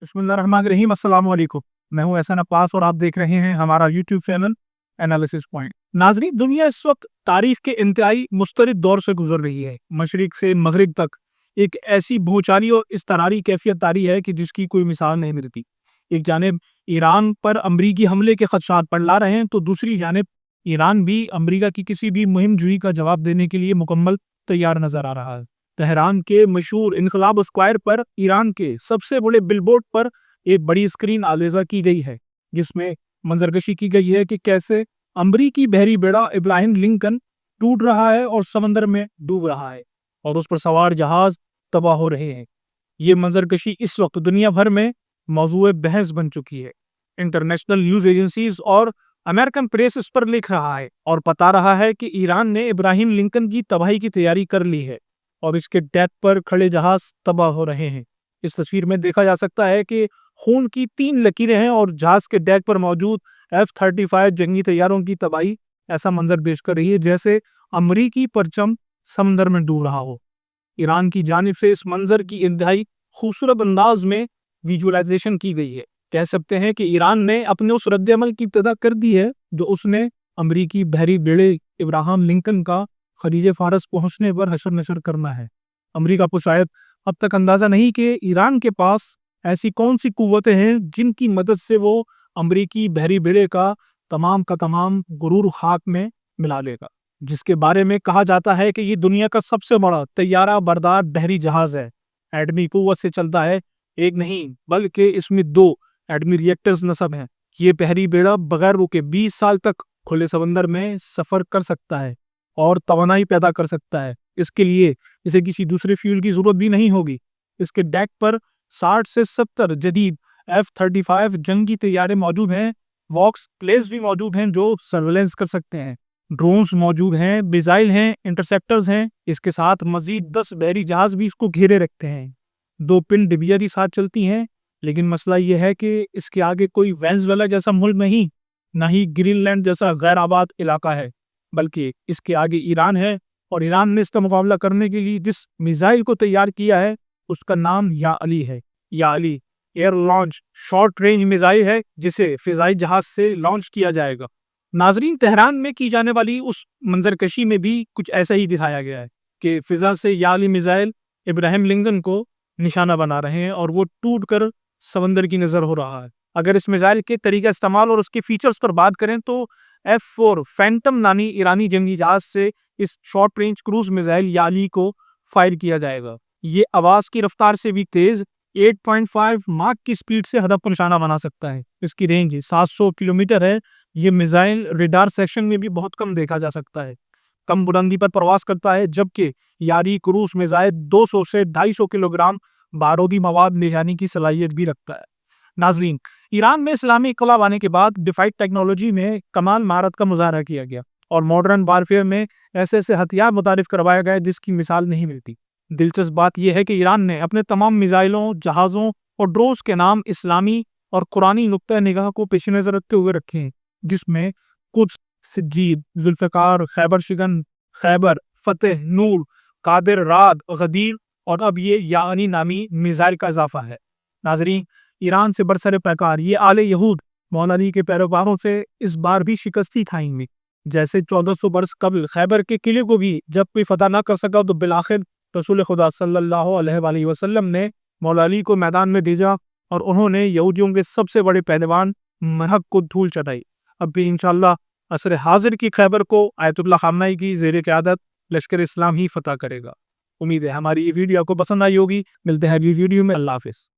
بسم اللہ الرحمن الرحیم، السلام علیکم۔ میں ہوں احسن عباس اور آپ دیکھ رہے ہیں ہمارا یوٹیوب چینل انالیسس پوائنٹ۔ ناظرین، دنیا اس وقت تاریخ کے انتہائی مسترد دور سے گزر رہی ہے۔ مشرق سے مغرب تک ایک ایسی بھوچالی اور اضطراری کیفیت طاری ہے کہ جس کی کوئی مثال نہیں ملتی۔ ایک جانب ایران پر امریکی حملے کے خدشات پڑلا رہے ہیں تو دوسری جانب ایران بھی امریکہ کی کسی بھی مہم جوئی کا جواب دینے کے لیے مکمل تیار نظر آ رہا ہے۔ تہران کے مشہور انقلاب اسکوائر پر ایران کے سب سے بڑے بل بورڈ پر ایک بڑی اسکرین آویزہ کی گئی ہے، جس میں منظرکشی کی گئی ہے کہ کیسے امریکی بحری بیڑا ابراہیم لنکن ٹوٹ رہا ہے اور سمندر میں ڈوب رہا ہے اور اس پر سوار جہاز تباہ ہو رہے ہیں۔ یہ منظرکشی اس وقت دنیا بھر میں موضوع بحث بن چکی ہے۔ انٹرنیشنل نیوز ایجنسیز اور امریکن پریس اس پر لکھ رہا ہے اور بتا رہا ہے کہ ایران نے ابراہیم لنکن کی تباہی کی تیاری کر لی ہے اور اس کے ڈیک پر کھڑے جہاز تباہ ہو رہے ہیں۔ اس تصویر میں دیکھا جا سکتا ہے کہ خون کی 3 لکیریں ہیں اور جہاز کے ڈیک پر موجود F-35 جنگی طیاروں کی تباہی ایسا منظر پیش کر رہی ہے جیسے امریکی پرچم سمندر میں ڈوب رہا ہو۔ ایران کی جانب سے اس منظر کی انتہائی خوبصورت انداز میں ویژوائزیشن کی گئی ہے۔ کہہ سکتے ہیں کہ ایران نے اپنے اس رد عمل کی ابتدا کر دی ہے جو اس نے امریکی بحری بیڑے ابراہیم لنکن کا خلیج فارس پہنچنے پر حشر نشر کرنا ہے۔ امریکہ کو شاید اب تک اندازہ نہیں کہ ایران کے پاس ایسی کون سی قوتیں ہیں جن کی مدد سے وہ امریکی بحری بیڑے کا تمام غرور خاک میں ملا لے گا، جس کے بارے میں کہا جاتا ہے کہ یہ دنیا کا سب سے بڑا طیارہ بردار بحری جہاز ہے۔ ایٹمی قوت سے چلتا ہے، ایک نہیں بلکہ اس میں 2 ایٹمی ریئیکٹرز نصب ہیں۔ یہ بحری بیڑا بغیر رکے 20 سال تک کھلے سمندر میں سفر کر سکتا ہے اور توانائی پیدا کر سکتا ہے۔ اس کے لیے اسے کسی دوسرے فیول کی ضرورت بھی نہیں ہوگی۔ اس کے ڈیک پر 60 سے 70 جدید F-35 جنگی طیارے موجود ہیں۔ واکس پلیز بھی موجود ہیں جو سرویلنس کر سکتے ہیں۔ ڈرونز موجود ہیں، میزائل ہیں، انٹرسیپٹرز ہیں۔ اس کے ساتھ مزید 10 بحری جہاز بھی اس کو گھیرے رکھتے ہیں۔ 2 پن ڈبیاں بھی ساتھ چلتی ہیں، لیکن مسئلہ یہ ہے کہ اس کے آگے کوئی وینزویلا جیسا ملک نہیں، نہ ہی گرین لینڈ جیسا غیر آباد علاقہ ہے، بلکہ اس کے آگے ایران ہے اور ایران نے اس کا مقابلہ کرنے کے لیے جس میزائل کو تیار کیا ہے اس کا نام یا علی ہے۔ Ya Ali air launch short range missile ہے جسے فضائی جہاز سے لانچ کیا جائے گا۔ ناظرین، تہران میں کی جانے والی اس منظرکشی میں بھی کچھ ایسا ہی دکھایا گیا ہے کہ فضا سے یا علی میزائل ابراہیم لنکن کو نشانہ بنا رہے ہیں اور وہ ٹوٹ کر سمندر کی نظر ہو رہا ہے۔ اگر اس میزائل کے طریقہ استعمال اور اس کے فیچرز پر بات کریں تو F-4 فینٹم نامی ایرانی جنگی جہاز سے اس شارٹ رینج کروز میزائل یا علی کو فائر کیا جائے گا۔ یہ آواز کی رفتار سے بھی تیز 8.5 ماک کی سپیڈ سے ہدف کو نشانہ بنا سکتا ہے۔ اس کی رینج 700 کلومیٹر ہے۔ یہ میزائل ریڈار سیکشن میں بھی بہت کم دیکھا جا سکتا ہے، کم بلندی پر پرواز کرتا ہے، جبکہ یاری کروز میزائل 200 سے 250 کلوگرام بارودی مواد لے جانے کی صلاحیت بھی رکھتا ہے۔ ناظرین، ایران میں اسلامی انقلاب آنے کے بعد ڈیفائٹ ٹیکنالوجی میں کمال مہارت کا مظاہرہ کیا گیا اور ماڈرن وارفیئر میں ایسے ہتھیار متعارف کروایا گیا جس کی مثال نہیں ملتی۔ دلچسپ بات یہ ہے کہ ایران نے اپنے تمام میزائلوں، جہازوں اور ڈرونز کے نام اسلامی اور قرآنی نقطہ نگاہ کو پیش نظر رکھتے ہوئے رکھے ہیں، جس میں قدس، سجید، ذوالفقار، خیبر شگن، خیبر، فتح، نور، قادر، رعد، غدیر اور اب یہ یعنی نامی میزائل کا اضافہ ہے۔ ناظرین، ایران سے برسر پیکار یہ آل یہود مولا علی کے پیروکاروں سے اس بار بھی شکستی کھائیں گے۔ جیسے 1400 برس قبل خیبر کے قلعے کو بھی جب کوئی فتح نہ کر سکا تو بالآخر رسول خدا صلی اللہ علیہ وآلہ وسلم نے مولا علی کو میدان میں بھیجا اور انہوں نے یہودیوں کے سب سے بڑے پہلوان مرہب کو دھول چٹائی۔ اب بھی انشاءاللہ عصر حاضر کی خیبر کو آیت اللہ خامنہ کی زیر قیادت لشکر اسلام ہی فتح کرے گا۔ امید ہے ہماری یہ ویڈیو آپ کو پسند آئی ہوگی۔ ملتے ہیں اگلی ویڈیو میں۔ اللہ حافظ۔